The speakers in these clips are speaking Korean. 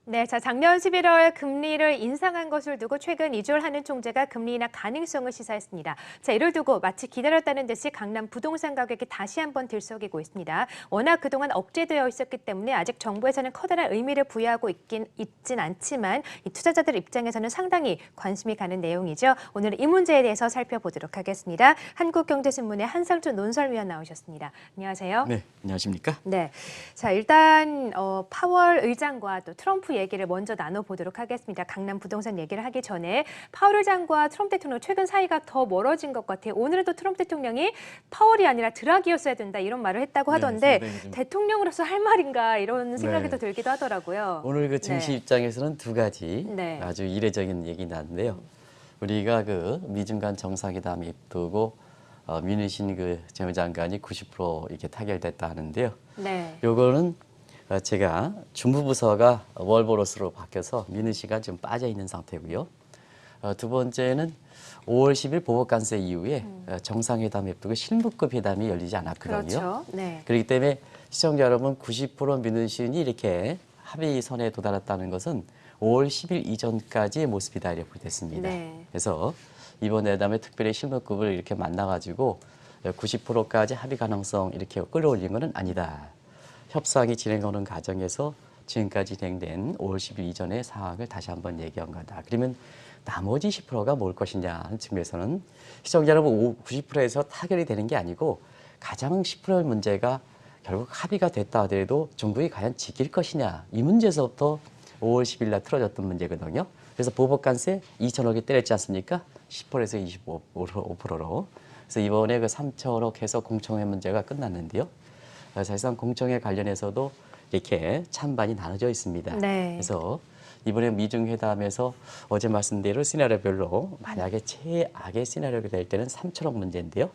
네, 자, 작년 11월 금리를 인상한 것을 두고 최근 이주를 하는 총재가 금리 인하 가능성을 시사했습니다. 자, 이를 두고 마치 기다렸다는 듯이 강남 부동산 가격이 다시 한번 들썩이고 있습니다. 워낙 그동안 억제되어 있었기 때문에 아직 정부에서는 커다란 의미를 부여하고 있진 않지만 이 투자자들 입장에서는 상당히 관심이 가는 내용이죠. 오늘 이 문제에 대해서 살펴보도록 하겠습니다. 한국경제신문의 한상준 논설위원 나오셨습니다. 안녕하세요. 네, 안녕하십니까? 네, 자 일단 파월 의장과 또 트럼프 얘기를 먼저 나눠보도록 하겠습니다. 강남 부동산 얘기를 하기 전에 파월 의장과 트럼프 대통령 최근 사이가 더 멀어진 것 같아요. 오늘은 또 트럼프 대통령이 파월이 아니라 드라기였어야 된다 이런 말을 했다고 하던데 대통령으로서 할 말인가 이런 생각이 더 들기도 하더라고요. 오늘 그 증시 입장에서는 두 가지 네. 아주 이례적인 얘기 나는데요. 우리가 그 미중 간 정상회담 앞두고 뮤니신 그 재무장관이 90% 이렇게 타결됐다 하는데요. 네. 요거는 제가 중부부서가 월보로스로 바뀌어서 뮤니시가 좀 빠져 있는 상태고요. 두 번째는 5월 10일 보복관세 이후에 정상회담 앞두고 실무급 회담이 열리지 않았거든요. 그렇죠. 네. 그렇기 때문에 시청자 여러분 90% 뮤니신이 이렇게 합의선에 도달했다는 것은 5월 10일 이전까지의 모습이다 이렇게 됐습니다. 네. 그래서 이번 회담에 특별히 실무급을 이렇게 만나가지고 90%까지 합의 가능성 이렇게 끌어올린 것은 아니다. 협상이 진행하는 과정에서 지금까지 진행된 5월 10일 이전의 상황을 다시 한번 얘기한 거다. 그러면 나머지 10%가 뭘 것이냐 하는 측면에서는 시청자 여러분 90%에서 타결이 되는 게 아니고 가장 10%의 문제가 결국 합의가 됐다 하더라도 정부가 과연 지킬 것이냐 이 문제에서부터 5월 10일 날 틀어졌던 문제거든요. 그래서 보복관세 2천억이 때렸지 않습니까? 10%에서 25%로. 그래서 이번에 그 3천억 해서 공청회 문제가 끝났는데요. 사실상 공청회 관련해서도 이렇게 찬반이 나눠져 있습니다. 네. 그래서 이번에 미중 회담에서 어제 말씀대로 시나리오별로 만약에 최악의 시나리오가 될 때는 3천억 문제인데요.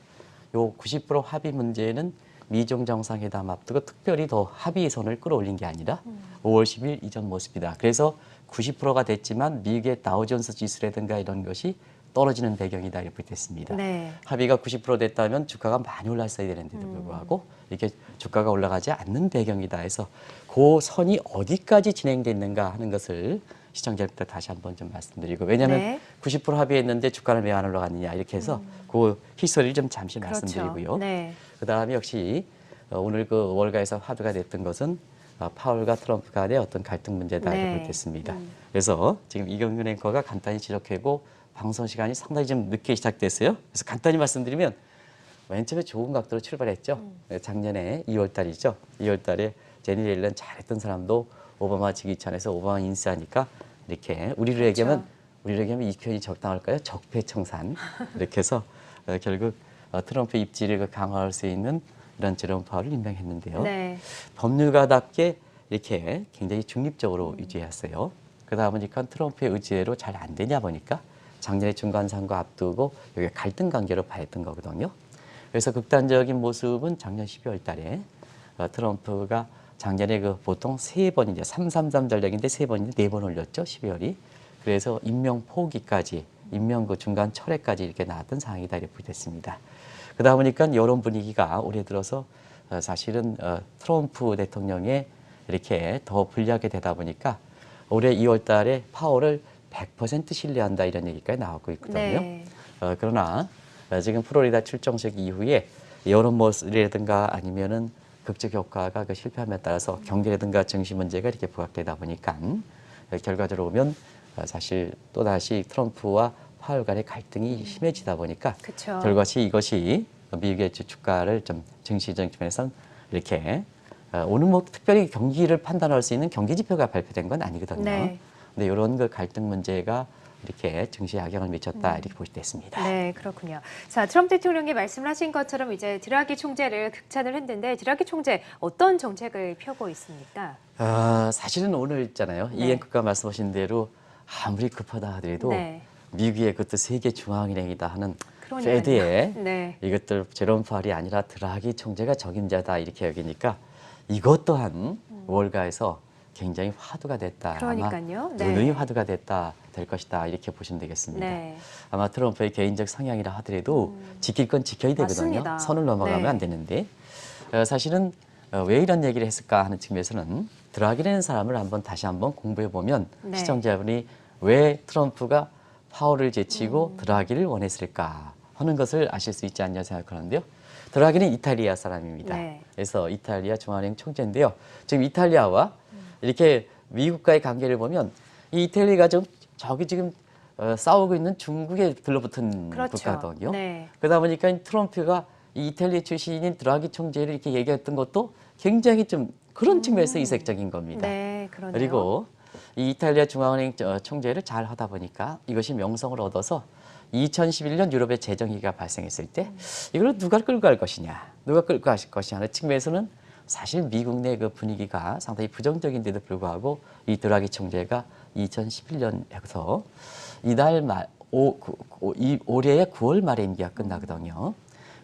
요 90% 합의 문제는 미중 정상회담 앞두고 특별히 더 합의선을 끌어올린 게 아니라 5월 10일 이전 모습이다. 그래서 90%가 됐지만 미국의 다우존스 지수라든가 이런 것이 떨어지는 배경이다 이렇게 됐습니다. 네. 합의가 90% 됐다면 주가가 많이 올랐어야 되는데도 불구하고 이렇게 주가가 올라가지 않는 배경이다 해서 그 선이 어디까지 진행됐는가 하는 것을 시청자님들 다시 한번 좀 말씀드리고 왜냐하면 네. 90% 합의했는데 주가는 왜 안 올라갔느냐 이렇게 해서 그 히스토리를 좀 잠시 그렇죠. 말씀드리고요. 네. 그다음에 역시 오늘 그 월가에서 화두가 됐던 것은 파월과 트럼프 간의 어떤 갈등 문제다 네. 이렇게 됐습니다. 그래서 지금 이경윤 앵커가 간단히 지적하고 방송 시간이 상당히 좀 늦게 시작됐어요. 그래서 간단히 말씀드리면 맨 처음에 좋은 각도로 출발했죠. 작년에 2월 달이죠. 2월 달에 제니 옐런 잘했던 사람도 오바마 지기찬에서 오바마 인수하니까 이렇게 우리로 얘기하면 이 표현이 적당할까요? 적폐청산 이렇게 해서 결국 트럼프 입지를 강화할 수 있는 이런 제롬 파월을 임명했는데요. 네. 법률가답게 이렇게 굉장히 중립적으로 유지했어요. 그러다 보니까 트럼프의 의지대로 잘 안 되냐 보니까 작년에 중간선거 앞두고 여기 갈등 관계로 봐했던 거거든요. 그래서 극단적인 모습은 작년 12월 달에 트럼프가 작년에 그 보통 3번 이제 333 전략인데 3번인데 4번 올렸죠. 12월이. 그래서 임명 포기까지 임명 그 중간 철회까지 이렇게 나왔던 상황이다 이렇게 됐습니다. 그러다 보니까 이런 분위기가 올해 들어서 사실은 트럼프 대통령의 이렇게 더 불리하게 되다 보니까 올해 2월 달에 파월을 100% 신뢰한다 이런 얘기까지 나오고 있거든요. 네. 그러나 지금 플로리다 출정식 이후에 여론이라든가 아니면은 극적 효과가 그 실패함에 따라서 경제라든가 증시 문제가 이렇게 부각되다 보니까 결과적으로 보면 사실 또다시 트럼프와 파월 간의 갈등이 심해지다 보니까 그쵸. 결과시 이것이 미국의 주가를 좀 증시적 측면에서 이렇게 오늘 뭐 특별히 경기를 판단할 수 있는 경기 지표가 발표된 건 아니거든요. 네. 근데 이런 그 갈등 문제가 이렇게 증시에 영향을 미쳤다 이렇게 볼 수 있습니다. 네, 그렇군요. 자, 트럼프 대통령이 말씀하신 것처럼 이제 드라기 총재를 극찬을 했는데 드라기 총재 어떤 정책을 펴고 있습니까? 사실은 오늘 있잖아요. 네. 이 앵커가 말씀하신 대로 아무리 급하다 하더라도 네. 미국의 그것도 세계 중앙은행이다 하는 그러니까요. 페드의 네. 이것들 제롬 파월이 아니라 드라기 총재가 적임자다 이렇게 여기니까 이것 또한 월가에서 굉장히 화두가 됐다. 그러니까요. 아마 네. 누누이 화두가 될 것이다 이렇게 보시면 되겠습니다. 네. 아마 트럼프의 개인적 성향이라 하더라도 지킬 건 지켜야 되거든요. 맞습니다. 선을 넘어가면 네. 안 되는데 사실은 왜 이런 얘기를 했을까 하는 측면에서는 드라기라는 사람을 다시 한번 공부해 보면 네. 시청자분이 왜 트럼프가 파월을 제치고 드라기를 원했을까 하는 것을 아실 수 있지 않냐 생각하는데요. 드라기는 이탈리아 사람입니다. 네. 그래서 이탈리아 중앙은행 총재인데요. 지금 이탈리아와 이렇게 미국과의 관계를 보면 이 이탈리아가 저기 지금 싸우고 있는 중국에 들러붙은 그렇죠. 국가거든요. 네. 그러다 보니까 트럼프가 이 이탈리아 출신인 드라기 총재를 이렇게 얘기했던 것도 굉장히 좀 그런 측면에서 이색적인 겁니다. 네, 그러네요. 그리고 이 이탈리아 중앙은행 총재를 잘 하다 보니까 이것이 명성을 얻어서 2011년 유럽의 재정위기가 발생했을 때 이걸 누가 끌고 갈 것이냐, 누가 끌고 갈 것이냐 하는 측면에서는 사실 미국 내 그 분위기가 상당히 부정적인데도 불구하고 이 드라기 총재가 2011년에서 이달 말 올해의 9월 말에 임기가 끝나거든요.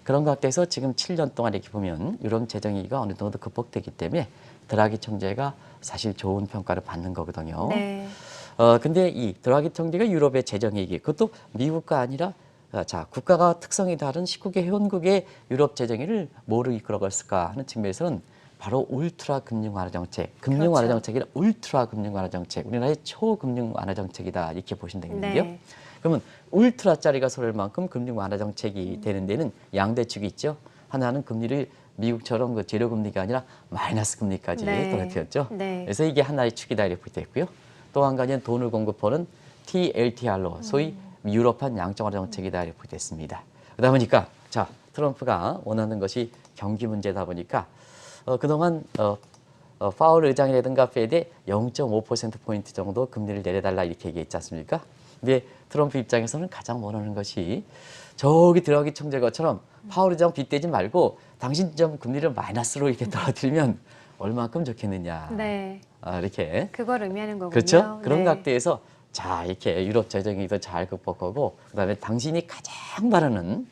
그런 것 같아서 지금 7년 동안 이렇게 보면 유럽 재정위기가 어느 정도 극복되기 때문에 드라기 총재가 사실 좋은 평가를 받는 거거든요. 네. 근데 이 드라기 총재가 유럽의 재정위기, 그것도 미국과 아니라 자, 국가가 특성이 다른 19개 회원국의 유럽 재정위를 뭐로 이끌어갔을까 하는 측면에서는 바로 울트라 금융 완화 정책, 금융 완화 그렇죠. 정책이라 울트라 금융 완화 정책, 우리나라의 초금융 완화 정책이다 이렇게 보시면 되겠는데요. 네. 그러면 울트라짜리가 쏠 만큼 금융 완화 정책이 되는 데는 양대축이 있죠. 하나는 금리를 미국처럼 그 제로 금리가 아니라 마이너스 금리까지 네. 떨어뜨렸죠. 네. 그래서 이게 하나의 축이다 이렇게 되고요. 또 한 가지는 돈을 공급하는 TLTR로 소위 유럽판 양적 완화 정책이다 이렇게 됐습니다. 그러다 보니까 자 트럼프가 원하는 것이 경기 문제다 보니까 그동안 파월 의장이라든가 페드에 0.5%포인트 정도 금리를 내려달라 이렇게 얘기했지 않습니까? 근데 트럼프 입장에서는 가장 원하는 것이 저기 드라기 총재 것처럼 파월 의장 빗대지 말고 당신 좀 금리를 마이너스로 이렇게 떨어뜨리면 얼마큼 좋겠느냐. 네. 이렇게. 그걸 의미하는 거군요. 그렇죠? 그런 네. 각도에서 자 이렇게 유럽 재정위기도 잘 극복하고 그다음에 당신이 가장 바라는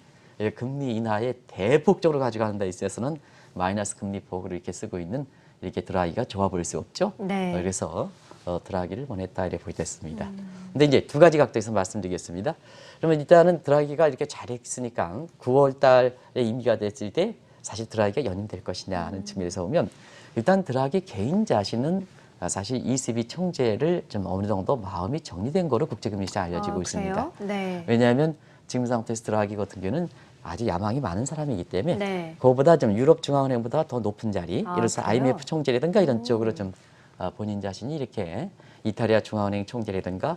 금리 인하에 대폭적으로 가져가는 데 있어서는 마이너스 금리 폭으로 이렇게 쓰고 있는 이렇게 드라기가 좋아 보일 수 없죠. 네. 그래서 드라기를 원했다 이렇게 보겠습니다. 근데 이제 두 가지 각도에서 말씀드리겠습니다. 그러면 일단은 드라기가 이렇게 잘했으니까 9월 달에 임기가 됐을 때 사실 드라기가 연임될 것이냐 하는 측면에서 보면 일단 드라기 개인 자신은 사실 ECB 총재를 좀 어느 정도 마음이 정리된 거로 국제금리시장에 알려지고 있습니다. 그래요? 네. 왜냐하면 지금 상태에서 드라기 같은 경우는 아주 야망이 많은 사람이기 때문에 네. 그거보다 좀 유럽 중앙은행보다 더 높은 자리, 아, 예를 들어서 그래요? IMF 총재라든가 이런 쪽으로 좀 본인 자신이 이렇게 이탈리아 중앙은행 총재라든가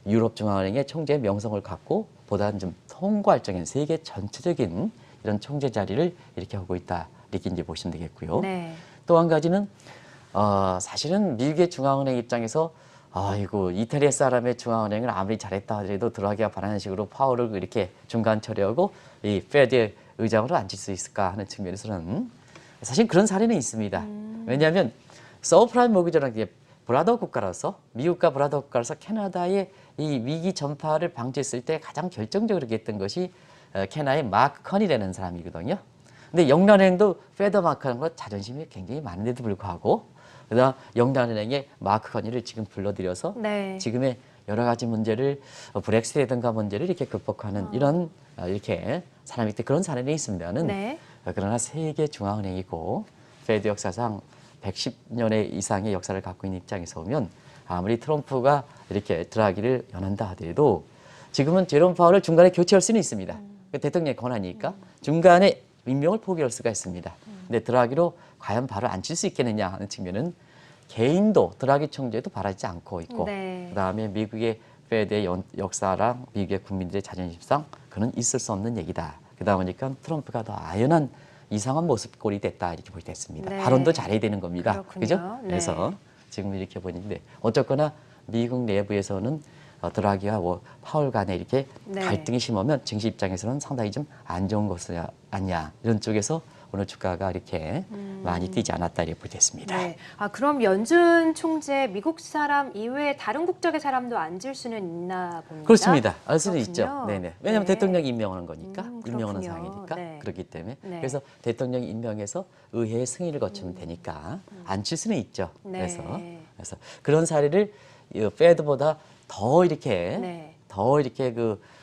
유럽 중앙은행의 총재의 명성을 갖고 보다는 좀 통괄적인 세계 전체적인 이런 총재 자리를 이렇게 하고 있다 이렇게 이제 보시면 되겠고요. 네. 또 한 가지는 사실은 미국의 중앙은행 입장에서 아이고 이탈리아 사람의 중앙은행을 아무리 잘했다 하더라도 드라기가 바라는 식으로 파월을 이렇게 중간 처리하고 이 페드의 의장으로 앉힐 수 있을까 하는 측면에서는 사실 그런 사례는 있습니다. 왜냐하면 서브프라임 모기지라는 게 브라더 국가라서 미국과 브라더 국가라서 캐나다의 이 위기 전파를 방지했을 때 가장 결정적으로 했던 것이 캐나다의 마크 커니라는 사람이거든요. 근데 영란은행도 페더마크라는 것 자존심이 굉장히 많은데도 불구하고 그다음 영란은행의 마크 커니를 지금 불러들여서 네. 지금의 여러 가지 문제를 브렉시트라든가 문제를 이렇게 극복하는 이런 이렇게 사람이 있대 그런 사례는 있습니다는 네. 그러나 세계 중앙은행이고 페드 역사상 110년의 이상의 역사를 갖고 있는 입장에서 보면 아무리 트럼프가 이렇게 드라기를 연한다 하더라도 지금은 제롬 파월을 중간에 교체할 수는 있습니다. 대통령의 권한이니까 중간에 임명을 포기할 수가 있습니다. 근데 드라기로 과연 바로 앉힐 수 있겠느냐 하는 측면은 개인도 드라기 총재도 바라지 않고 있고 네. 그다음에 미국의 페드의 역사랑 미국의 국민들의 자존심상 그는 있을 수 없는 얘기다. 그러다 보니까 트럼프가 더 아연한 이상한 모습꼴이 됐다 이렇게 보게 됐습니다. 네. 발언도 잘해야 되는 겁니다. 그렇군요. 그죠? 네. 그래서 지금 이렇게 보는데 어쨌거나 미국 내부에서는 드라기와 파월 간에 이렇게 네. 갈등이 심하면 증시 입장에서는 상당히 좀 안 좋은 것이 아니냐 이런 쪽에서 오늘 주가가 이렇게 많이 뛰지 않았다 이렇게 보게 됐습니다. 네. 그럼 연준 총재 미국 사람 이외에 다른 국적의 사람도 앉을 수는 있나 봅니다. 그렇습니다. 알 수는 그렇군요. 있죠. 네네. 왜냐하면 네. 대통령이 임명하는 거니까, 그렇군요. 임명하는 상황이니까 네. 그렇기 때문에 네. 그래서 대통령이 임명해서 의회의 승인을 거치면 되니까 앉힐 수는 있죠. 네. 그래서 그런 사례를 이 페드보다 더 이렇게 네. 더 이렇게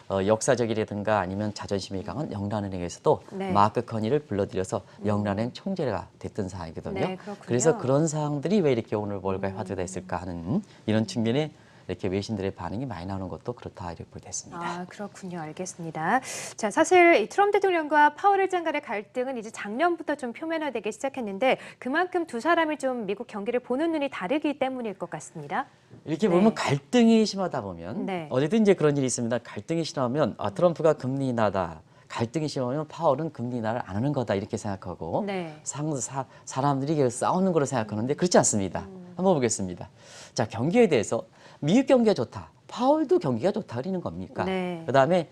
역사적이라든가 아니면 자존심이 강한 영란은행에서도 네. 마크 커니를 불러들여서 영란은행 총재가 됐던 사항이거든요. 네, 그렇군요. 그래서 그런 사항들이 왜 이렇게 오늘 월가에 화제가 됐을까 하는 이런 측면에 이렇게 외신들의 반응이 많이 나오는 것도 그렇다 이렇게 보게 됐습니다. 아, 그렇군요. 알겠습니다. 자, 사실 이 트럼프 대통령과 파월 의장 간의 갈등은 이제 작년부터 좀 표면화되기 시작했는데 그만큼 두 사람이 좀 미국 경기를 보는 눈이 다르기 때문일 것 같습니다. 이렇게 네. 보면 갈등이 심하다 보면 네. 어제도 이제 그런 일이 있습니다. 갈등이 심하면 트럼프가 금리 인하다. 갈등이 심하면 파월은 금리 인하를 안 하는 거다 이렇게 생각하고 네. 사람들이 싸우는 거로 생각하는데 그렇지 않습니다. 한번 보겠습니다. 자, 경기에 대해서 미국 경기가 좋다. 파월도 경기가 좋다 그러는 겁니까? 네. 그다음에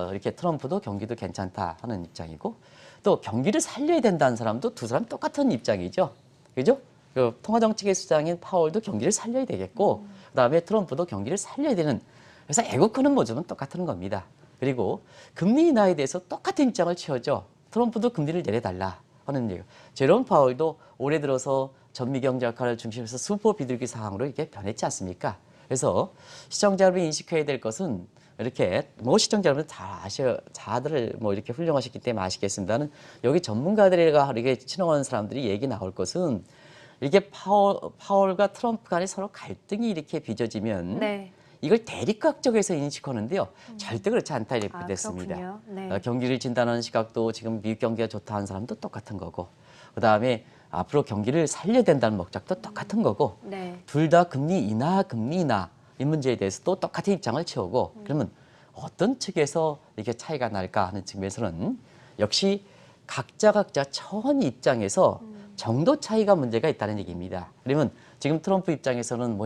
이렇게 트럼프도 경기도 괜찮다 하는 입장이고 또 경기를 살려야 된다는 사람도 두 사람 똑같은 입장이죠. 그죠? 그 통화정책의 수장인 파월도 경기를 살려야 되겠고 그다음에 트럼프도 경기를 살려야 되는 그래서 애국하는 모습은 똑같은 겁니다. 그리고 금리 인하에 대해서 똑같은 입장을 취하죠. 트럼프도 금리를 내려달라 하는 얘기. 제롬 파월도 올해 들어서 전미 경제 악화를 중심으로 슈퍼 비둘기 상황으로 이렇게 변했지 않습니까? 그래서 시청자 여러분이 인식해야 될 것은 이렇게 시청자 여러분 다 다들 이렇게 훌륭하셨기 때문에 아시겠습니다는 여기 전문가들과 이렇게 친언하는 사람들이 얘기 나올 것은 이게 파월과 트럼프 간에 서로 갈등이 이렇게 빚어지면 네. 이걸 대립각적에서 인식하는데요. 절대 그렇지 않다 이렇게 됐습니다. 그렇군요. 네. 경기를 진단하는 시각도 지금 미국 경기가 좋다 하는 사람도 똑같은 거고 그다음에 앞으로 경기를 살려야 된다는 목적도 똑같은 거고 네. 둘 다 금리 인하 이 문제에 대해서 또 똑같은 입장을 채우고 그러면 어떤 측에서 이렇게 차이가 날까 하는 측면에서는 역시 각자 처한 입장에서 정도 차이가 문제가 있다는 얘기입니다. 그러면 지금 트럼프 입장에서는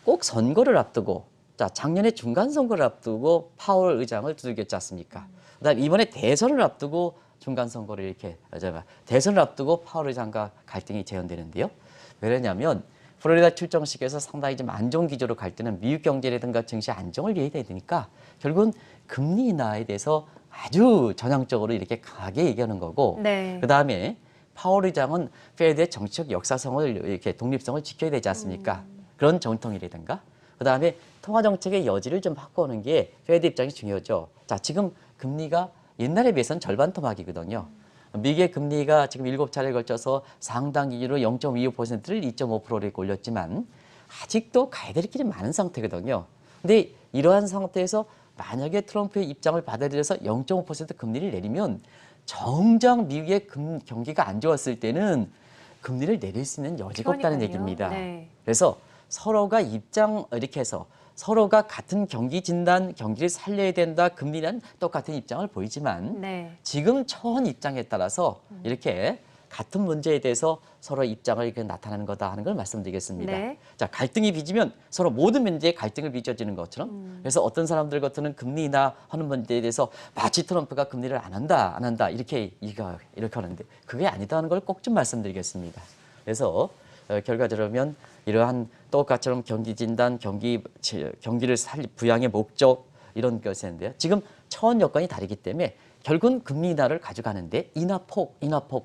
꼭 선거를 앞두고 작년에 중간 선거를 앞두고 파월 의장을 두들겼지 않습니까? 그다음 이번에 대선을 앞두고 중간 선거를 이렇게 대선을 앞두고 파월 의장과 갈등이 재현되는데요. 왜냐하면 플로리다 출정식에서 상당히 좀 안 좋은 기조로 갈 때는 미국 경제라든가 증시 안정을 위해야 되니까 결국은 금리 인하에 대해서 아주 전향적으로 이렇게 강하게 얘기하는 거고 네. 그다음에 파월 의장은 페드의 정치적 역사성을 이렇게 독립성을 지켜야 되지 않습니까? 그런 정통이라든가 그다음에 통화 정책의 여지를 좀 확보하는 게 페드 입장이 중요하죠. 자, 지금 금리가 옛날에 비해서는 절반 토막이거든요. 미국의 금리가 지금 7차례에 걸쳐서 상당 기준으로 0.25%를 2.5%로 올렸지만 아직도 가야 될 길이 많은 상태거든요. 근데 이러한 상태에서 만약에 트럼프의 입장을 받아들여서 0.5% 금리를 내리면 정작 미국의 경기가 안 좋았을 때는 금리를 내릴 수 있는 여지가 없다는 그러니까요. 얘기입니다. 네. 그래서 서로가 이렇게 해서 서로가 같은 경기 진단, 경기를 살려야 된다, 금리는 똑같은 입장을 보이지만 네. 지금 처한 입장에 따라서 이렇게 같은 문제에 대해서 서로 입장을 이렇게 나타내는 거다 하는 걸 말씀드리겠습니다. 네. 자, 갈등이 빚으면 서로 모든 문제에 갈등을 빚어지는 것처럼 그래서 어떤 사람들 같은 금리 인하 하는 문제에 대해서 마치 트럼프가 금리를 안 한다 이렇게 하는데 그게 아니다는 걸 꼭 좀 말씀드리겠습니다. 그래서 결과적으로 이러한 똑같처럼 경기 진단, 경기를 부양의 목적 이런 것인데요. 지금 처한 여건이 다르기 때문에 결국은 금리 인하를 가져가는데 인하폭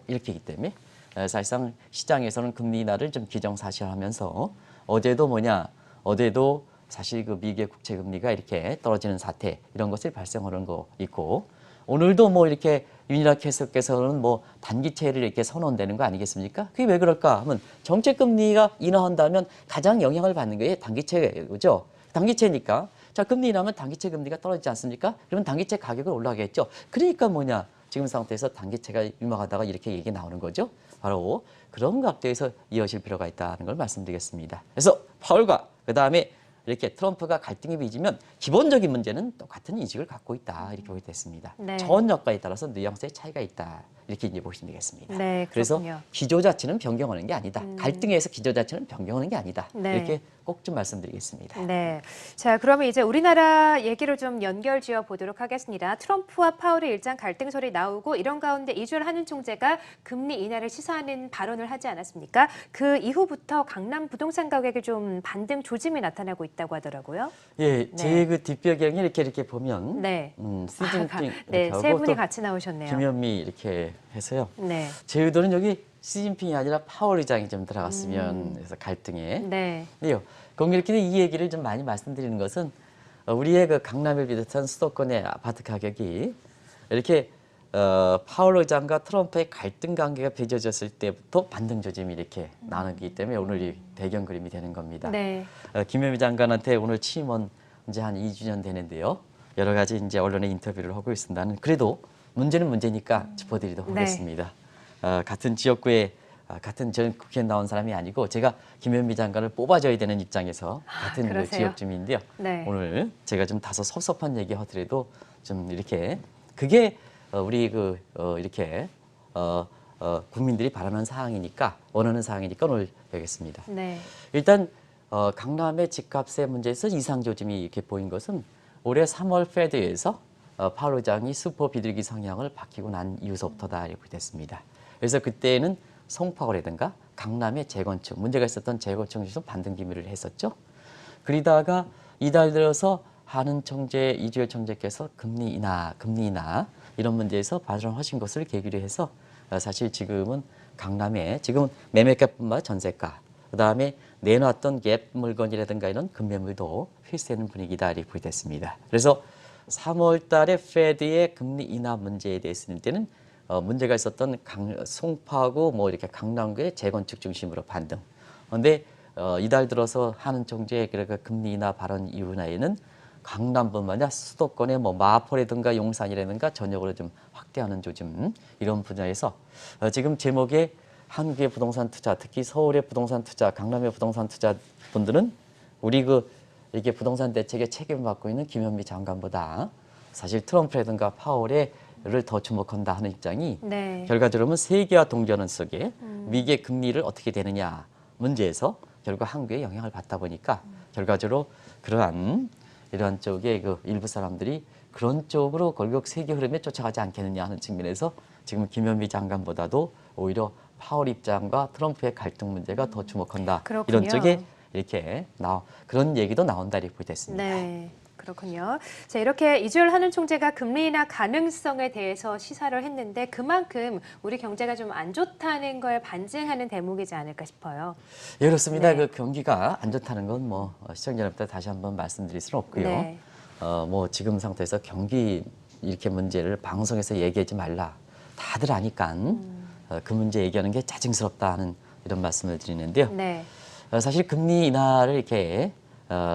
이렇게 있기 때문에 사실상 시장에서는 금리 인하를 좀 기정사실하면서 어제도 사실 그 미국의 국채 금리가 이렇게 떨어지는 사태 이런 것이 발생하는 거 있고 오늘도 이렇게 윤희라 캐스터께서는 단기채를 이렇게 선언되는 거 아니겠습니까? 그게 왜 그럴까 하면 정책 금리가 인하한다면 가장 영향을 받는 게 단기채죠. 단기채니까 자, 금리 인하면 단기채 금리가 떨어지지 않습니까? 그러면 단기채 가격은 올라가겠죠. 그러니까 지금 상태에서 단기채가 유망하다가 이렇게 얘기 나오는 거죠. 바로 그런 각도에서 이어질 필요가 있다는 걸 말씀드리겠습니다. 그래서 파월과 그다음에 이렇게 트럼프가 갈등이 빚으면 기본적인 문제는 똑같은 인식을 갖고 있다 이렇게 보게 됐습니다. 네. 처한 여건에 따라서 뉘앙스의 차이가 있다 이렇게 이제 보시면 되겠습니다. 네, 그래서 그렇군요. 기조 자체는 변경하는 게 아니다. 갈등에서 기조 자체는 변경하는 게 아니다. 네. 이렇게 꼭 좀 말씀드리겠습니다. 네. 자, 그러면 이제 우리나라 얘기를 좀 연결 지어 보도록 하겠습니다. 트럼프와 파월의 일장 갈등설이 나오고 이런 가운데 이주열 한은 총재가 금리 인하를 시사하는 발언을 하지 않았습니까? 그 이후부터 강남 부동산 가격에 좀 반등 조짐이 나타나고 있다고 하더라고요. 예, 네. 제 그 뒷배경이 이렇게 보면 네. 시진핑 네, 세 하고 분이 또 같이 나오셨네요. 김현미 이렇게 해서요. 네. 제 의도는 여기 시진핑이 아니라 파월 의장이 좀 들어갔으면 해서 갈등에. 네. 근데요, 공교롭게도 이 얘기를 좀 많이 말씀드리는 것은 우리의 그 강남을 비롯한 수도권의 아파트 가격이 이렇게 파월 의장과 트럼프의 갈등 관계가 빚어졌을 때부터 반등 조짐이 이렇게 나누기 때문에 오늘 이 배경 그림이 되는 겁니다. 네. 김현미 장관한테 오늘 취임한 이제 한 2주년 되는데요. 여러 가지 이제 언론에 인터뷰를 하고 있습니다는 그래도 문제는 문제니까 짚어드리도록 네. 하겠습니다. 같은 지역구에 같은 저는 국회에 나온 사람이 아니고 제가 김현미 장관을 뽑아줘야 되는 입장에서 같은 그 그러세요? 지역 주민인데요. 네. 오늘 제가 좀 다소 섭섭한 얘기 하더라도 좀 이렇게 그게 우리 이렇게 국민들이 바라는 사항이니까 원하는 사항이니까 오늘 뵙겠습니다. 네. 일단 강남의 집값의 문제에서 이상 조짐이 이렇게 보인 것은 올해 3월 페드에서 파월 의장이 슈퍼 비둘기 성향을 바뀌고 난 이후서부터다 이렇게 됐습니다. 그래서 그때는 송파구라든가 강남의 재건축 문제가 있었던 재건축 좀 반등 기미를 했었죠. 그러다가 이달 들어서 한은 총재 이주열 총재께서 금리 인하 이런 문제에서 발언하신 것을 계기로 해서 사실 지금은 강남에 지금 매매가뿐만 전세가 그다음에 내놨던 갭 물건이라든가 이런 금매물도 휘세는 분위기다 이렇게 됐습니다. 그래서 3월 달에 페드의 금리 인하 문제에 대해서는 때는 문제가 있었던 송파구 뭐 이렇게 강남구의 재건축 중심으로 반등. 그런데 이달 들어서 한은 총재 그러니까 금리 인하 발언 이후에는 강남뿐만 아니라 수도권의 뭐 마포라든가 용산이라든가 전역으로 좀 확대하는 조짐 이런 분야에서 지금 제목에 한국의 부동산 투자, 특히 서울의 부동산 투자, 강남의 부동산 투자 분들은 우리 이게 부동산 대책에 책임을 맡고 있는 김현미 장관보다 사실 트럼프라든가 파월을 더 주목한다 하는 입장이 네. 결과적으로 세계화 동전원 속에 미국의 금리를 어떻게 되느냐 문제에서 결국 한국에 영향을 받다 보니까 결과적으로 이러한 쪽에 그 일부 사람들이 그런 쪽으로 결국 세계 흐름에 쫓아가지 않겠느냐 하는 측면에서 지금 김현미 장관보다도 오히려 파월 입장과 트럼프의 갈등 문제가 더 주목한다. 그렇군요. 이런 쪽에 이렇게 그런 얘기도 나온다 이렇게 됐습니다. 네. 그렇군요. 자, 이렇게 이주열 한은 총재가 금리 인하 가능성에 대해서 시사를 했는데 그만큼 우리 경제가 좀 안 좋다는 걸 반증하는 대목이지 않을까 싶어요. 예, 그렇습니다. 네. 그 경기가 안 좋다는 건 뭐 시청자 여러분들 다시 한번 말씀드릴 수는 없고요. 네. 뭐 지금 상태에서 경기 이렇게 문제를 방송에서 얘기하지 말라. 다들 아니까 그 문제 얘기하는 게 짜증스럽다 하는 이런 말씀을 드리는데요. 네. 사실 금리 인하를 이렇게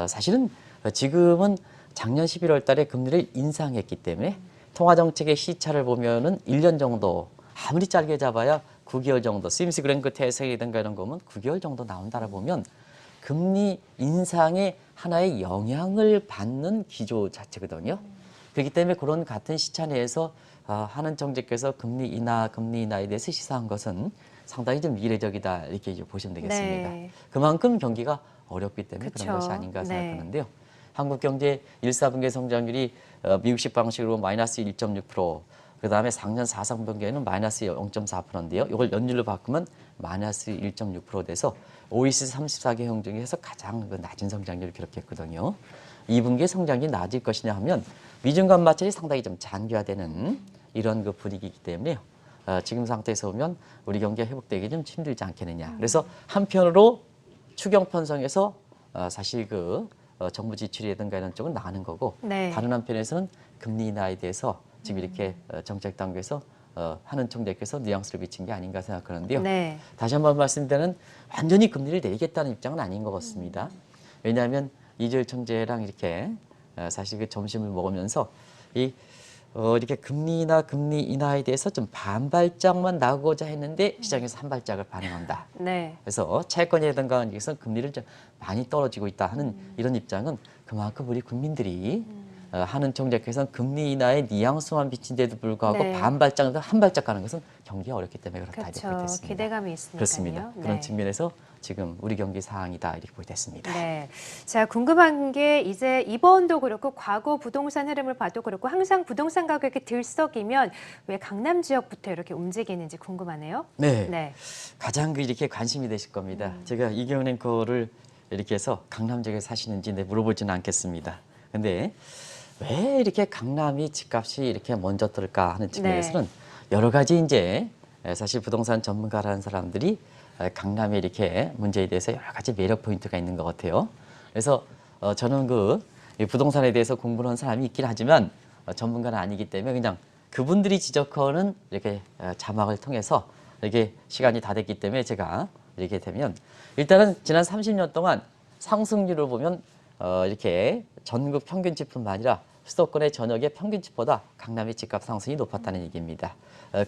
사실은 지금은 작년 11월 달에 금리를 인상했기 때문에 통화정책의 시차를 보면은 1년 정도 아무리 짧게 잡아야 9개월 정도 스위스 그랭크 태세이든가 이런 거면 9개월 정도 나온다라 보면 금리 인상의 하나의 영향을 받는 기조 자체거든요. 그렇기 때문에 그런 같은 시차 내에서 한은 총재께서 금리 인하에 대해서 시사한 것은 상당히 좀 미래적이다 이렇게 이제 보시면 되겠습니다. 네. 그만큼 경기가 어렵기 때문에 그쵸. 그런 것이 아닌가 네. 생각하는데요. 한국 경제 1, 4분기 성장률이 미국식 방식으로 마이너스 1.6%, 그다음에 작년 4상분기에는 마이너스 0.4%인데요. 이걸 연율로 바꾸면 마이너스 1.6% 돼서 OECD 34개국 중에서 가장 낮은 성장률을 기록했거든요. 2분기 성장이 낮을 것이냐 하면 미중 간 마찰이 상당히 좀 장기화되는 이런 그 분위기이기 때문에요. 지금 상태에서 보면 우리 경기가 회복되기 좀 힘들지 않겠느냐. 그래서 한편으로 추경 편성에서 사실 정부 지출이라든가 이런 쪽은 나가는 거고 네. 다른 한편에서는 금리 인하에 대해서 지금 이렇게 정책 당국에서 한은 총재께서 뉘앙스를 비친 게 아닌가 생각하는데요. 네. 다시 한번 말씀드리면 완전히 금리를 내리겠다는 입장은 아닌 것 같습니다. 왜냐하면 이주열 총재랑 이렇게 사실 그 점심을 먹으면서 이렇게 금리 인하에 대해서 좀 반발짝만 나오고자 했는데 시장에서 한 발짝을 반응한다. 네. 그래서 채권이라든가 여기서 금리를 좀 많이 떨어지고 있다 하는 이런 입장은 그만큼 우리 국민들이 한은 총재께서는 금리 인하의 뉘앙스만 비친데도 불구하고 네. 반발짝 한 발짝 가는 것은 경기가 어렵기 때문에 그렇다 이렇게 그렇죠. 됐습니다. 기대감이 있으니까요. 그렇습니다. 그런 네. 측면에서 지금 우리 경기 상황이다 이렇게 보게 됐습니다. 네. 자, 궁금한 게 이제 이번도 그렇고 과거 부동산 흐름을 봐도 그렇고 항상 부동산 가격이 들썩이면 왜 강남 지역부터 이렇게 움직이는지 궁금하네요. 네. 네. 가장 이렇게 관심이 되실 겁니다. 제가 이경은행 거를 이렇게 해서 강남 지역에 사시는지 물어보지는 않겠습니다. 근데 왜 이렇게 강남이 집값이 이렇게 먼저 뜰까 하는 측면에서는 여러 가지 이제 사실 부동산 전문가라는 사람들이 강남에 이렇게 문제에 대해서 여러 가지 매력 포인트가 있는 것 같아요. 그래서 저는 이 부동산에 대해서 공부하는 사람이 있긴 하지만 전문가는 아니기 때문에 그냥 그분들이 지적하는 이렇게 자막을 통해서 이렇게 시간이 다 됐기 때문에 제가 이렇게 되면 일단은 지난 30년 동안 상승률을 보면 이렇게 전국 평균치뿐만 아니라 수도권의 전역의 평균치보다 강남의 집값 상승이 높았다는 얘기입니다.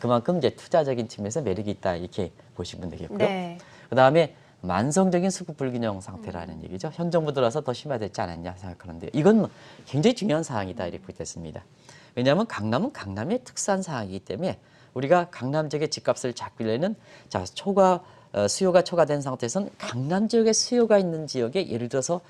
그만큼 이제 투자적인 측면에서 매력이 있다 이렇게 보시면 되겠고요. 네. 그다음에 만성적인 수급 불균형 상태라는 얘기죠. 현 정부 들어서 더 심화됐지 않았냐 생각하는데 이건 굉장히 중요한 사항이다 이렇게 보겠습니다. 왜냐하면 강남은 강남의 특수한 사항이기 때문에 우리가 강남 지역의 집값을 잡기려는 자 수요가 초과된 상태에서는 강남 지역에 수요가 있는 지역에 예를 들어서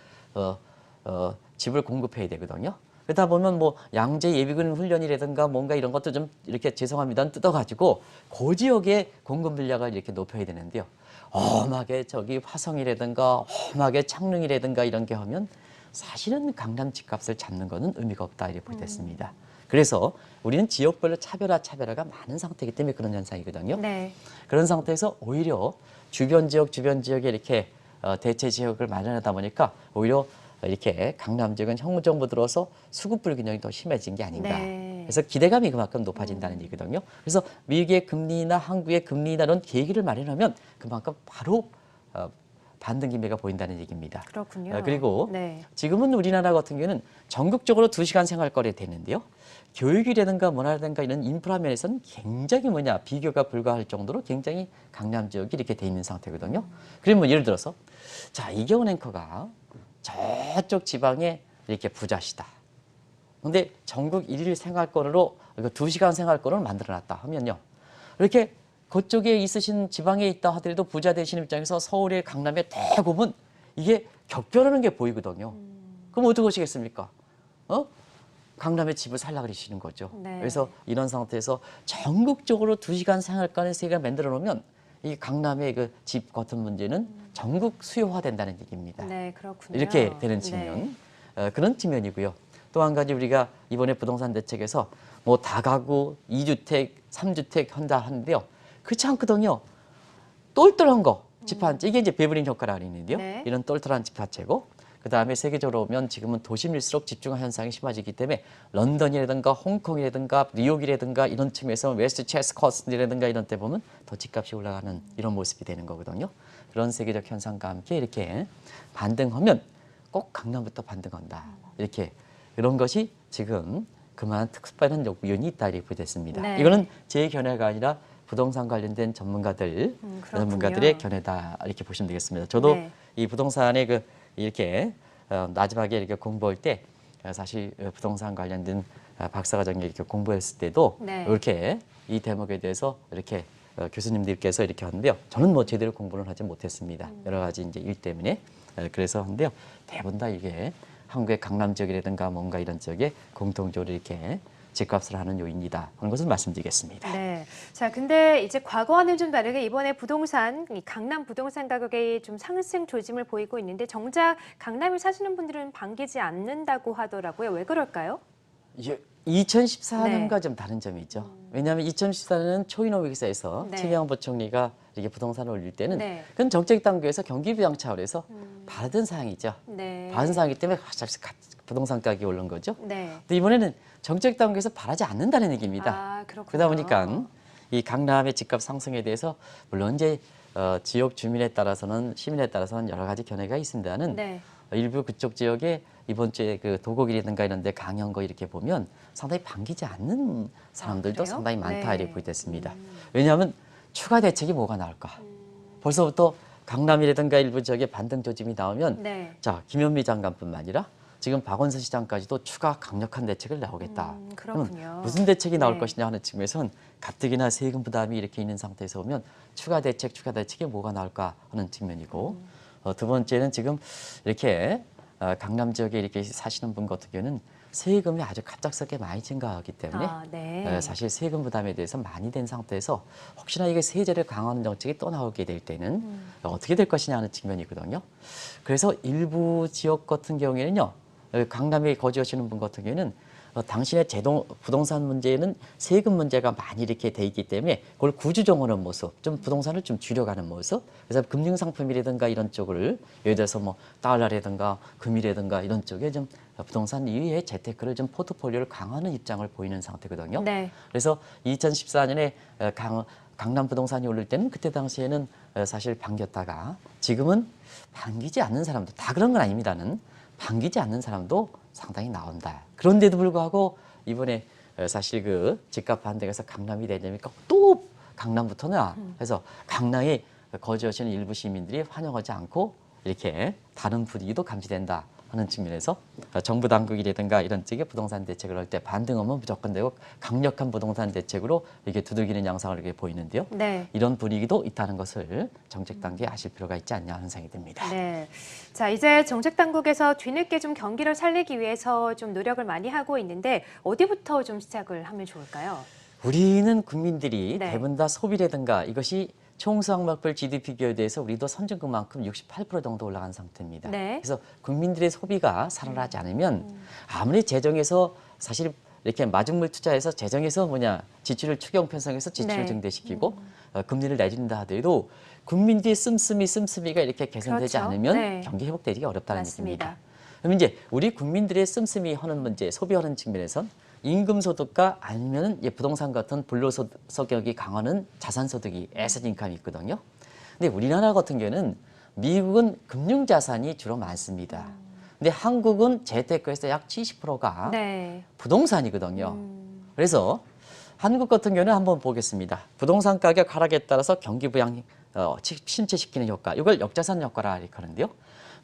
집을 공급해야 되거든요. 그러다 보면 뭐 양재 예비군 훈련이라든가 뭔가 이런 것도 좀 이렇게 죄송합니다 뜯어가지고 그 지역의 공급 물량을 이렇게 높여야 되는데요. 험하게 저기 화성이라든가 험하게 창릉이라든가 이런 게 하면 사실은 강남 집값을 잡는 거는 의미가 없다 이렇게 볼 때 있습니다. 그래서 우리는 지역별로 차별화가 많은 상태이기 때문에 그런 현상이거든요. 네. 그런 상태에서 오히려 주변 지역에 이렇게 대체 지역을 마련하다 보니까 오히려 이렇게 강남 지역은 현 정부 들어서 수급 불균형이 더 심해진 게 아닌가. 네. 그래서 기대감이 그만큼 높아진다는 얘기거든요. 그래서 미국의 금리나 한국의 금리나 이런 계기를 마련하면 그만큼 바로 반등 기미가 보인다는 얘기입니다. 그렇군요. 그리고 네. 지금은 우리나라 같은 경우는 전국적으로 2시간 생활거리 되는데요. 교육이라든가 문화라든가 이런 인프라 면에서는 굉장히 비교가 불가할 정도로 굉장히 강남 지역이 이렇게 돼 있는 상태거든요. 그러면 예를 들어서 자 이경원 앵커가 저쪽 지방에 이렇게 부자시다. 근데 전국 1일 생활권으로 2시간 생활권을 만들어놨다 하면요. 이렇게 그쪽에 있으신 지방에 있다 하더라도 부자 되신 입장에서 서울의 강남의 대부분 이게 격변하는 게 보이거든요. 그럼 어떻게 하시겠습니까? 강남에 집을 살라 그러시는 거죠. 네. 그래서 이런 상태에서 전국적으로 2시간 생활권의 세계를 만들어 놓으면 이 강남의 그 집 같은 문제는 전국 수요화된다는 얘기입니다. 네, 그렇군요. 이렇게 되는 측면, 그런 측면이고요. 또 한 가지 우리가 이번에 부동산 대책에서 뭐 다가구, 2주택, 3주택 한다 하는데요. 그렇지 않거든요. 똘똘한 거, 집 한 채, 이게 이제 베브링 효과라고 하는데요. 네. 이런 똘똘한 집 한 채고, 그 다음에 세계적으로 보면 지금은 도심일수록 집중화 현상이 심해지기 때문에 런던이라든가 홍콩이라든가 뉴욕이라든가 이런 측면에서 웨스트체스커스라든가 이런 데 보면 더 집값이 올라가는 이런 모습이 되는 거거든요. 그런 세계적 현상과 함께 이렇게 반등하면 꼭 강남부터 반등한다. 이렇게 이런 것이 지금 그만한 특별한 요인이 있다 이렇게 보겠습니다. 네. 이거는 제 견해가 아니라 부동산 관련된 전문가들의 그렇군요. 견해다 이렇게 보시면 되겠습니다. 저도 네. 이 부동산에 이렇게 마지막에 이렇게 공부할 때 사실 부동산 관련된 박사과정에 이렇게 공부했을 때도 네. 이렇게 이 대목에 대해서 이렇게 교수님들께서 이렇게 하는데요. 저는 뭐 제대로 공부를 하지 못했습니다. 여러 가지 이제 일 때문에 그래서 하는데요. 대부분 다 이게 한국의 강남 지역이라든가 뭔가 이런 지역에 공통적으로 이렇게 집값을 하는 요인이다 하는 것을 말씀드리겠습니다. 네. 자, 근데 이제 과거와는 좀 다르게 이번에 이 강남 부동산 가격이 좀 상승 조짐을 보이고 있는데 정작 강남에 사시는 분들은 반기지 않는다고 하더라고요. 왜 그럴까요? 2014년과 네. 좀 다른 점이 있죠. 왜냐하면 2014년은 초이노믹스에서 네. 최경환 부총리가 이렇게 부동산을 올릴 때는 네. 그건 정책 당국에서 경기 부양 차원에서 받은 사항이죠. 네. 받은 사항이기 때문에 갑자기 부동산 가격이 오른 거죠. 네. 근데 이번에는 정책 당국에서 바라지 않는다는 얘기입니다. 아, 그렇군요. 그러다 보니까 이 강남의 집값 상승에 대해서 물론 이제 지역 주민에 따라서는 시민에 따라서는 여러 가지 견해가 있습니다는 네. 일부 그쪽 지역에 이번 주에 그 도곡이라든가 이런 데 강연 거 이렇게 보면 상당히 반기지 않는 사람들도 그래요? 상당히 많다 네. 이렇게 보겠습니다. 왜냐하면 추가 대책이 뭐가 나올까? 벌써부터 강남이라든가 일부 지역에 반등 조짐이 나오면 네. 자 김현미 장관뿐만 아니라 지금 박원순 시장까지도 추가 강력한 대책을 나오겠다. 그렇군요. 그러면 무슨 대책이 나올 네. 것이냐 하는 측면에서는 가뜩이나 세금 부담이 이렇게 있는 상태에서 보면 추가 대책이 뭐가 나올까 하는 측면이고 두 번째는 지금 이렇게 강남 지역에 이렇게 사시는 분 같은 경우는 세금이 아주 갑작스럽게 많이 증가하기 때문에 네. 사실 세금 부담에 대해서 많이 된 상태에서 혹시나 이게 세제를 강화하는 정책이 또 나오게 될 때는 어떻게 될 것이냐 하는 측면이거든요. 그래서 일부 지역 같은 경우에는요. 강남에 거주하시는 분 같은 경우에는 당신의 부동산 문제에는 세금 문제가 많이 이렇게 돼 있기 때문에 그걸 구조정하는 모습, 좀 부동산을 좀 줄여가는 모습. 그래서 금융상품이라든가 이런 쪽을 예를 들어서 뭐 달러라든가 금이라든가 이런 쪽에 좀 부동산 이외에 재테크를 좀 포트폴리오를 강화하는 입장을 보이는 상태거든요. 네. 그래서 2014년에 강남 부동산이 오를 때는 그때 당시에는 사실 반겼다가 지금은 반기지 않는 사람도 다 그런 건 아닙니다는 반기지 않는 사람도 상당히 나온다. 그런데도 불구하고 이번에 사실 그 집값 반등에서 강남이 되니까 또 강남부터나 해서 강남에 거주하시는 일부 시민들이 환영하지 않고 이렇게 다른 분위기도 감지된다 하는 측면에서 정부 당국이라든가 이런 쪽에 부동산 대책을 할 때 반등하면 무조건 되고 강력한 부동산 대책으로 이게 두들기는 양상을 이렇게 보이는데요. 네. 이런 분위기도 있다는 것을 정책 단계에 아실 필요가 있지 않냐 하는 생각이 듭니다. 네. 자, 이제 정책 당국에서 뒤늦게 좀 경기를 살리기 위해서 좀 노력을 많이 하고 있는데 어디부터 좀 시작을 하면 좋을까요? 우리는 국민들이 네. 대부분 다 소비라든가 이것이 총수항목별 GDP 비율에서 우리도 선진국만큼 68% 정도 올라간 상태입니다. 네. 그래서 국민들의 소비가 살아나지 않으면 아무리 재정에서 사실 이렇게 마중물 투자해서 재정에서 지출을 추경 편성해서 지출을 네. 증대시키고 금리를 내준다 하더라도 국민들의 씀씀이가 이렇게 개선되지 그렇죠. 않으면 네. 경기 회복되기가 어렵다는 맞습니다. 얘기입니다. 그럼 이제 우리 국민들의 씀씀이 하는 문제, 소비하는 측면에선 임금 소득과 아니면 부동산 같은 불로소득이 강화는 자산 소득이 에셋 인컴이 있거든요. 근데 우리나라 같은 경우는 미국은 금융 자산이 주로 많습니다. 근데 한국은 재테크에서 약 70%가 네. 부동산이거든요. 그래서 한국 같은 경우는 한번 보겠습니다. 부동산 가격 하락에 따라서 경기 부양 침체시키는 효과, 이걸 역자산 효과라 이렇게 하는데요.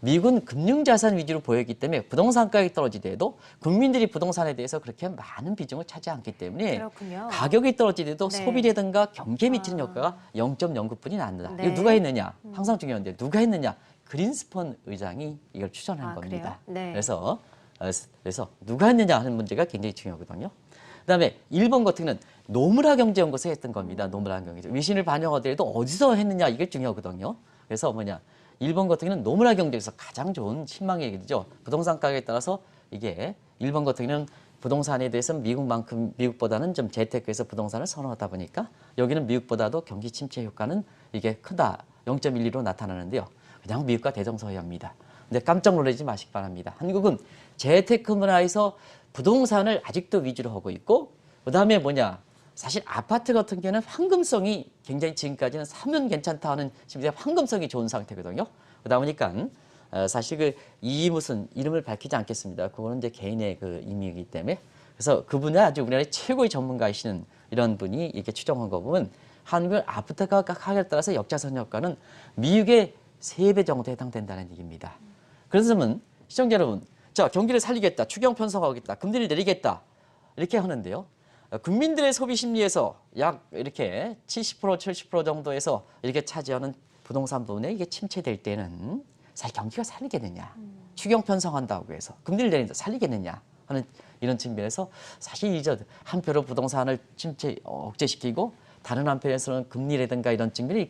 미국은 금융자산 위주로 보였기 때문에 부동산 가격이 떨어지더라도 국민들이 부동산에 대해서 그렇게 많은 비중을 차지 않기 때문에 그렇군요. 가격이 떨어지더라도 네. 소비라든가 경기에 미치는 효과가 0.09뿐이 난다. 네. 이거 누가 했느냐? 항상 중요한데 누가 했느냐? 그린스펀 의장이 이걸 추천한 겁니다. 그래요? 네. 그래서 누가 했느냐 하는 문제가 굉장히 중요하거든요. 그다음에 일본 같은 경우는 노무라 경제연구소 했던 겁니다. 노무라 경제. 위신을 반영하더라도 어디서 했느냐 이게 중요하거든요. 그래서 일본 같은 경우는 노무라 경제에서 가장 좋은 신망의 얘기죠. 부동산 가격에 따라서 이게 일본 같은 경우는 부동산에 대해서 미국보다는 좀 재테크에서 부동산을 선호하다 보니까 여기는 미국보다도 경기 침체 효과는 이게 크다. 0.12로 나타나는데요. 그냥 미국과 대동소이합니다. 근데 깜짝 놀라지 마시기 바랍니다. 한국은 재테크 문화에서 부동산을 아직도 위주로 하고 있고 그다음에 사실 아파트 같은 경우는 황금성이 굉장히 지금까지는 사면 괜찮다 하는 심지어 황금성이 좋은 상태거든요. 그러다 보니까 사실 무슨 이름을 밝히지 않겠습니다. 그거는 이제 개인의 임의이기 때문에 그래서 그분이 아주 우리나라의 최고의 전문가이시는 이런 분이 이렇게 추정한 거 보면 한국의 아파트 가격에 따라서 역자산 효과는 미국의 3배 정도 해당된다는 얘기입니다. 그래서 시청자 여러분, 자 경기를 살리겠다, 추경 편성하겠다, 금리를 내리겠다 이렇게 하는데요. 국민들의 소비 심리에서 약 이렇게 70%, 70% 정도에서 이렇게 차지하는 부동산 부분에 이게 침체될 때는 사실 경기가 살리겠느냐, 추경 편성한다고 해서 금리를 내린다 살리겠느냐 하는 이런 측면에서 사실 이제 한표로 부동산을 억제시키고 다른 한편에서는 금리라든가 이런 측면을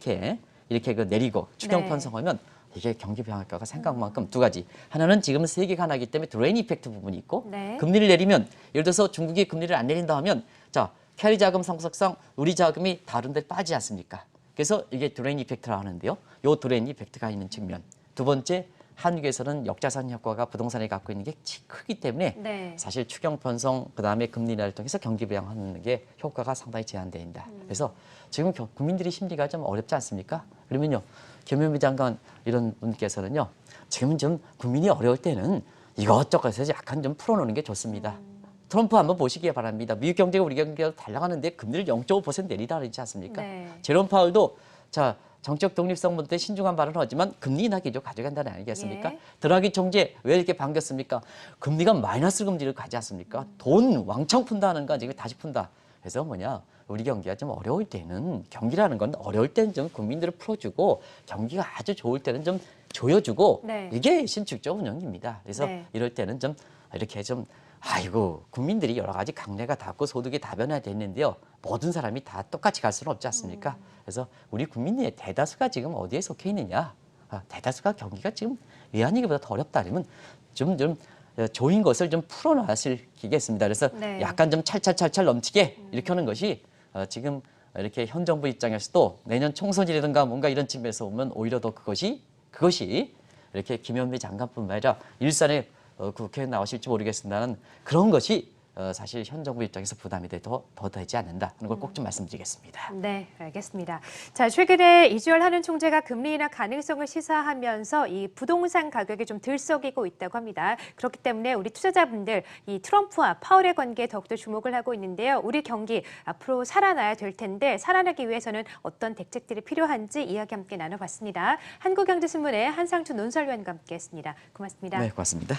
이렇게 내리고 추경 네. 편성하면 이게 경기 부양효과가 생각만큼 두 가지. 하나는 지금은 세계가 하나이기 때문에 드레인 이펙트 부분이 있고 네. 금리를 내리면 예를 들어서 중국이 금리를 안 내린다 하면 자 캐리 자금 성격상 우리 자금이 다른 데 빠지지 않습니까? 그래서 이게 드레인 이펙트라 하는데요. 요 드레인 이펙트가 있는 측면. 두 번째 한국에서는 역자산 효과가 부동산에 갖고 있는 게 크기 때문에 네. 사실 추경 편성 그다음에 금리 인하를 통해서 경기 부양하는 게 효과가 상당히 제한된다. 그래서 지금 국민들의 심리가 좀 어렵지 않습니까? 그러면요. 김현미 장관 이런 분께서는요. 지금 좀 국민이 어려울 때는 이것저것 해서 약간 좀 풀어놓는 게 좋습니다. 트럼프 한번 보시기 바랍니다. 미국 경제가 우리 경제가 잘 나가는데 금리를 0.5% 내리라 그러지 않습니까? 네. 제롬 파월도 자 정책 독립성 문제 신중한 발언을 하지만 금리 인하 기조 가져간다는 아니겠습니까? 예. 드라기 총재 왜 이렇게 반겼습니까? 금리가 마이너스 금리를 가지 않습니까? 돈 왕창 푼다는 거 지금 다시 푼다. 그래서 우리 경기가 좀 어려울 때는 경기라는 건 어려울 때는 좀 국민들을 풀어주고 경기가 아주 좋을 때는 좀 조여주고 네. 이게 신축적 운영입니다. 그래서 네. 이럴 때는 좀 이렇게 좀 아이고 국민들이 여러 가지 강례가 닿고 소득이 다변화됐는데요. 모든 사람이 다 똑같이 갈 수는 없지 않습니까? 그래서 우리 국민의 대다수가 지금 어디에 속해 있느냐? 대다수가 경기가 지금 외환위기보다 더 어렵다 아니면 좀 조인 것을 좀 풀어놔시겠습니다. 그래서 네. 약간 좀 찰찰 넘치게 이렇게 하는 것이 지금 이렇게 현 정부 입장에서도 내년 총선이라든가 뭔가 이런 측면에서 보면 오히려 더 그것이 이렇게 김현미 장관뿐만 아니라 일선의 국회에 나오실지 모르겠습니다만 그런 것이 사실 현 정부 입장에서 부담이 더 되지 않는다 하는 걸 꼭 좀 말씀드리겠습니다. 네, 알겠습니다. 자, 최근에 이주열 한은 총재가 금리 인하 가능성을 시사하면서 이 부동산 가격이 좀 들썩이고 있다고 합니다. 그렇기 때문에 우리 투자자분들 이 트럼프와 파월의 관계에 더욱더 주목을 하고 있는데요. 우리 경기 앞으로 살아나야 될 텐데 살아나기 위해서는 어떤 대책들이 필요한지 이야기 함께 나눠봤습니다. 한국경제신문의 한상준 논설위원과 함께했습니다. 고맙습니다. 네, 고맙습니다.